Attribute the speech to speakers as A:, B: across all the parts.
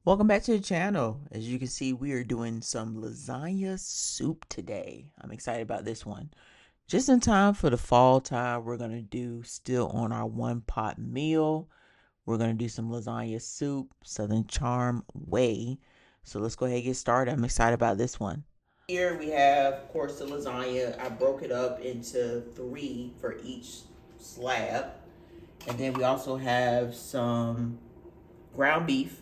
A: Welcome back to the channel. As you can see, we are doing some lasagna soup today. I'm excited about this one. Just in time for the fall time, we're going to do still on our one pot meal. We're going to do some lasagna soup, Southern Charm way. So let's go ahead and get started. I'm excited about this one. Here we have, of course, the lasagna. I broke it up into 3 for each slab. And then we also have some ground beef.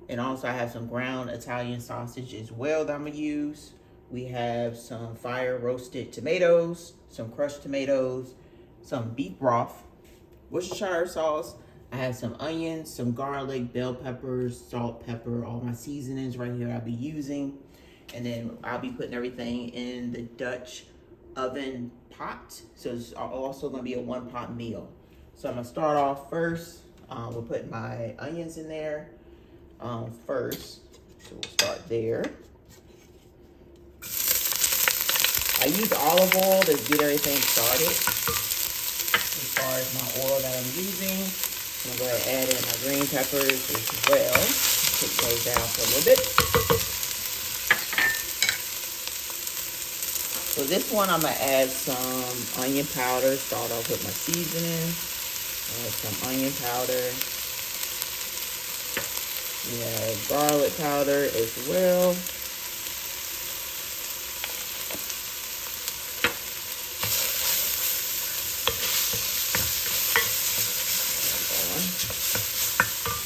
A: And also I have some ground Italian sausage as well that I'm gonna use. We have some fire roasted tomatoes, some crushed tomatoes, some beef broth, Worcestershire sauce. I have some onions, some garlic, bell peppers, salt, pepper, all my seasonings right here I'll be using. And then I'll be putting everything in the Dutch oven pot. So it's also gonna be a 1-pot meal. So I'm gonna start off first. We'll put my onions in there first. So we'll start there. I use olive oil to get everything started. As far as my oil that I'm using, I'm going to go ahead and add in my green peppers as well. Put those down for a little bit. So this one, I'm going to add some onion powder. Start off with my seasoning. Add some onion powder. We have garlic powder as well.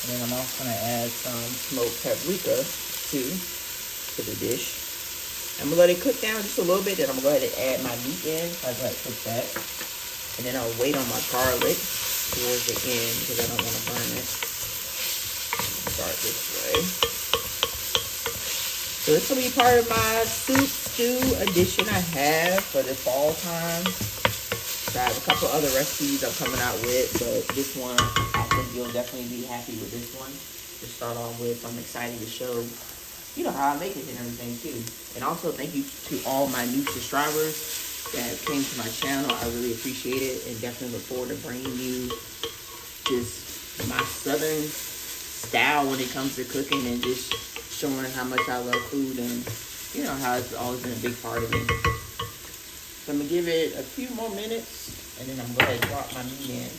A: And then I'm also going to add some smoked paprika too to the dish. I'm going to let it cook down just a little bit. Then I'm going to go ahead and add my meat in. So I go ahead and cook that. And then I'll wait on my garlic towards the end because I don't want to burn it. Start this way. So this will be part of my soup stew addition I have for the fall time. So I have a couple other recipes I'm coming out with, but this one, I think you'll definitely be happy with this one to start off with. I'm excited to show, how I make it and everything too. And also thank you to all my new subscribers that came to my channel. I really appreciate it and definitely look forward to bringing you just my Southern style when it comes to cooking and just showing how much I love food and how it's always been a big part of me. So I'm gonna give it a few more minutes and then I'm gonna go ahead and drop my meat in.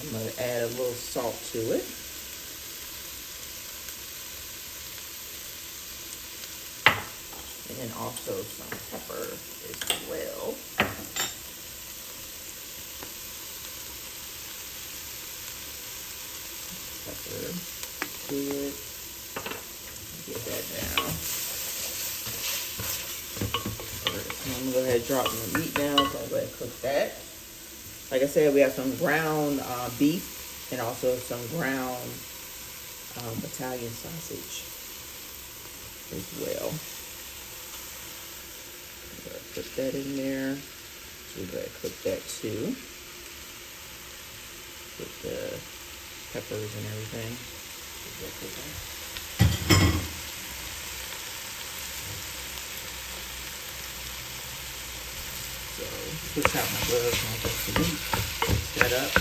A: I'm gonna add a little salt to it. And then also some pepper as well. Pepper, good. Get that down. I'm gonna go ahead and drop my meat down, so I'm gonna go ahead and cook that. Like I said, we have some ground beef and also some ground Italian sausage as well. I'm gonna put that in there. So we're gonna cook that too. With the peppers and everything. So switch out my gloves and I'll put some meat, that up.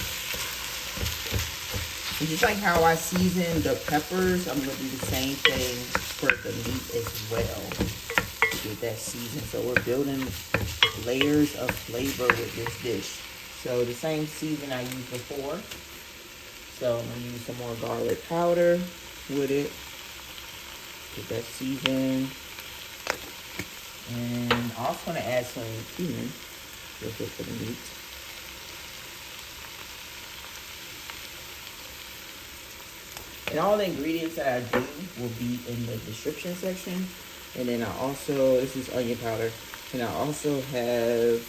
A: And just like how I season the peppers, I'm gonna do the same thing for the meat as well to get that season. So we're building layers of flavor with this dish. So the same season I used before. So I'm gonna use some more garlic powder with it. Get that seasoned. And I'm also gonna add some cumin real quick for the meat. And all the ingredients that I do will be in the description section. And then I also, this is onion powder. And I also have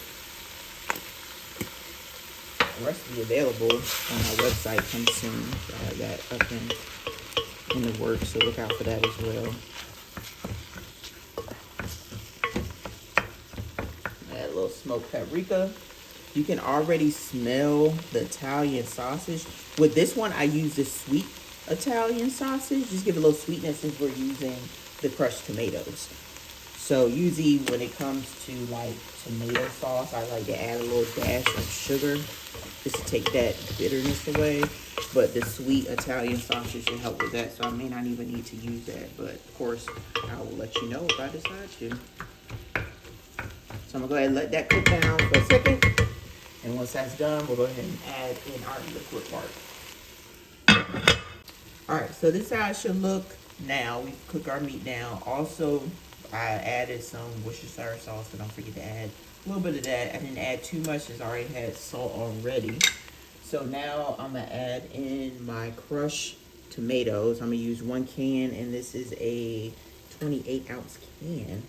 A: a recipe available on my website come soon. So I have that up in the works, so look out for that as well. Add a little smoked paprika. You can already smell the Italian sausage. With this one, I use the sweet Italian sausage. Just give it a little sweetness since we're using the crushed tomatoes. So usually when it comes to like tomato sauce, I like to add a little dash of sugar just to take that bitterness away. But the sweet Italian sausage should help with that, so I may not even need to use that. But of course, I will let you know if I decide to. So I'm gonna go ahead and let that cook down for a second. And once that's done, we'll go ahead and add in our liquid part. All right, so this is how it should look now. We cook our meat down. Also, I added some Worcestershire sauce, so don't forget to add a little bit of that. I didn't add too much, as I already had salt already. So now I'm gonna add in my crushed tomatoes. I'm gonna use 1 can, and this is a 28-ounce can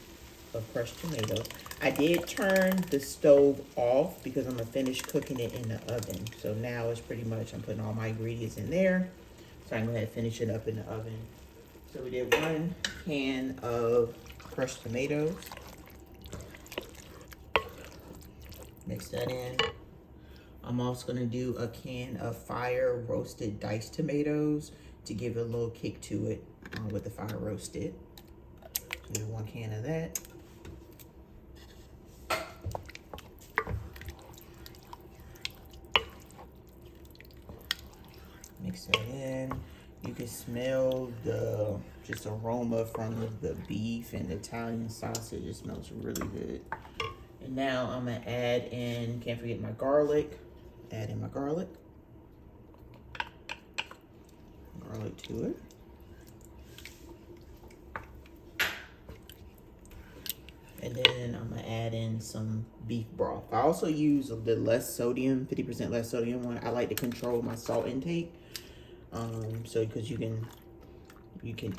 A: of crushed tomatoes. I did turn the stove off because I'm gonna finish cooking it in the oven. So now it's pretty much, I'm putting all my ingredients in there. So I'm gonna finish it up in the oven. So we did 1 can of crushed tomatoes. Mix that in. I'm also gonna do a can of fire roasted diced tomatoes to give a little kick to it with the fire roasted. So do 1 can of that. Mix that in. You can smell the just aroma from the beef and the Italian sausage. It smells really good. And now I'm gonna add in, can't forget my garlic. Add in my garlic. Garlic to it. And then I'm gonna add in some beef broth. I also use the less sodium, 50% less sodium one. I like to control my salt intake. So because you can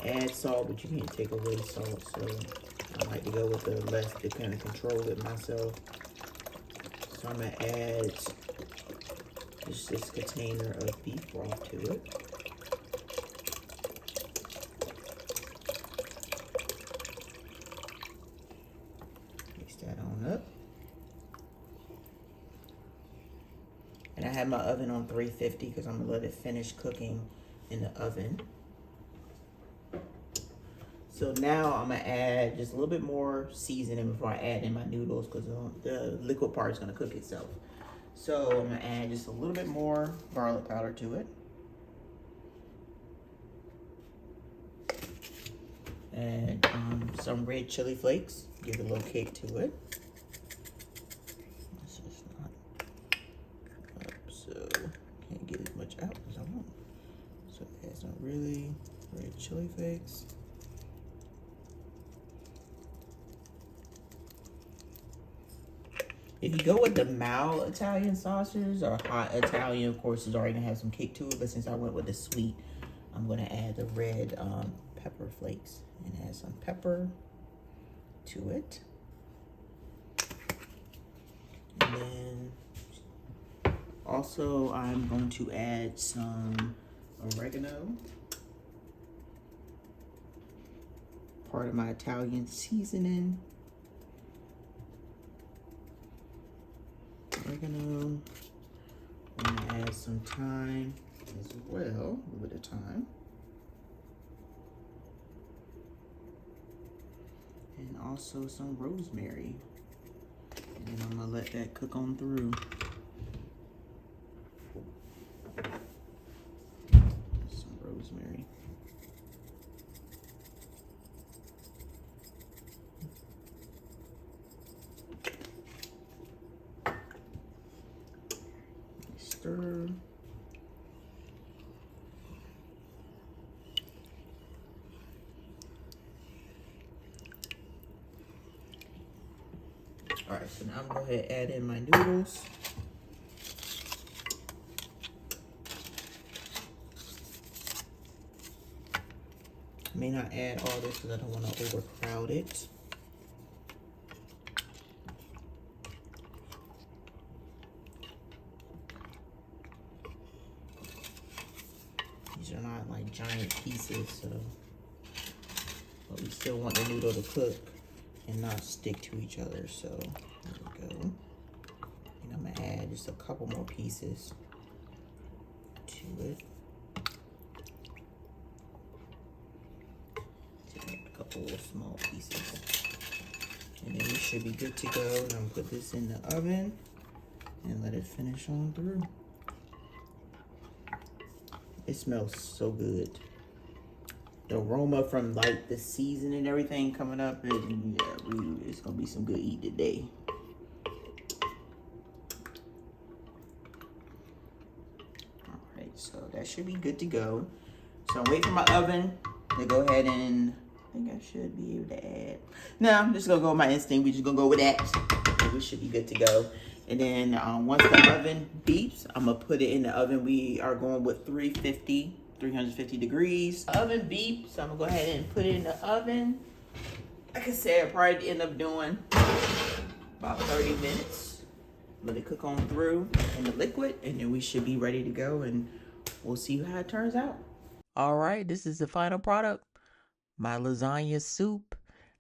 A: add salt, but you can't take away salt. So I like to go with the less to kind of control it myself. So I'm gonna add just this container of beef broth to it. Mix that on up. And I have my oven on 350 because I'm gonna let it finish cooking in the oven. So now I'm gonna add just a little bit more seasoning before I add in my noodles because the liquid part is gonna cook itself. So I'm gonna add just a little bit more garlic powder to it. And some red chili flakes, give it a little kick to it. This is not up, so can't get as much out as I want. So add some really red chili flakes. If you go with the mild Italian sauces or hot Italian, of course, it's already gonna have some kick to it. But since I went with the sweet, I'm gonna add the red pepper flakes and add some pepper to it. And then also I'm going to add some oregano, part of my Italian seasoning. Oregano. I'm gonna add some thyme as well, a little bit of thyme. And also some rosemary. And then I'm gonna let that cook on through. Some rosemary. Stir. All right, so now I'm gonna go ahead and add in my noodles. I may not add all this because I don't want to overcrowd it. These are not like giant pieces, so but we still want the noodle to cook and not stick to each other. So there we go. And I'm gonna add just a couple more pieces to it. Take a couple of small pieces. And then we should be good to go. And I'm gonna put this in the oven and let it finish on through. It smells so good. The aroma from like the season and everything coming up, and yeah, it's gonna be some good eat today. All right, so that should be good to go. So I'm waiting for my oven to go ahead and I think I should be able to add. No, I'm just gonna go with my instinct. We just gonna go with that. And we should be good to go. And then once the oven beeps, I'm gonna put it in the oven. We are going with 350 degrees. The oven beeps, so I'm gonna go ahead and put it in the oven. Like I said, I'll probably end up doing about 30 minutes. Let it cook on through in the liquid, and then we should be ready to go, and we'll see how it turns out. All right, this is the final product. My lasagna soup.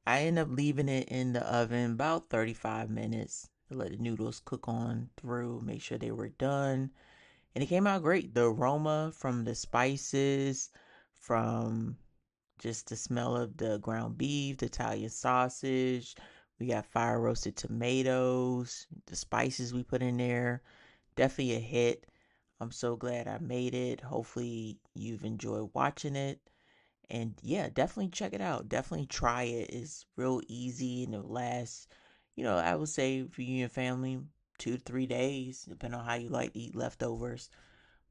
A: I end up leaving it in the oven about 35 minutes to let the noodles cook on through, make sure they were done. And it came out great. The aroma from the spices, from just the smell of the ground beef, the Italian sausage. We got fire roasted tomatoes, the spices we put in there. Definitely a hit. I'm so glad I made it. Hopefully you've enjoyed watching it. And yeah, definitely check it out. Definitely try it. It's real easy and it lasts, I would say for you and your family, 2 to 3 days, depending on how you like to eat leftovers.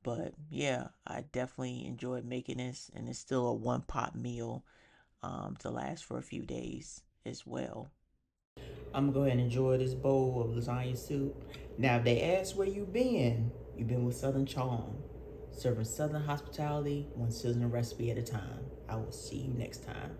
A: But yeah, I definitely enjoyed making this, and it's still a one pot meal to last for a few days as well. I'm gonna go ahead and enjoy this bowl of lasagna soup. Now, if they ask where you've been with Southern Charm, serving Southern hospitality, one Southern recipe at a time. I will see you next time.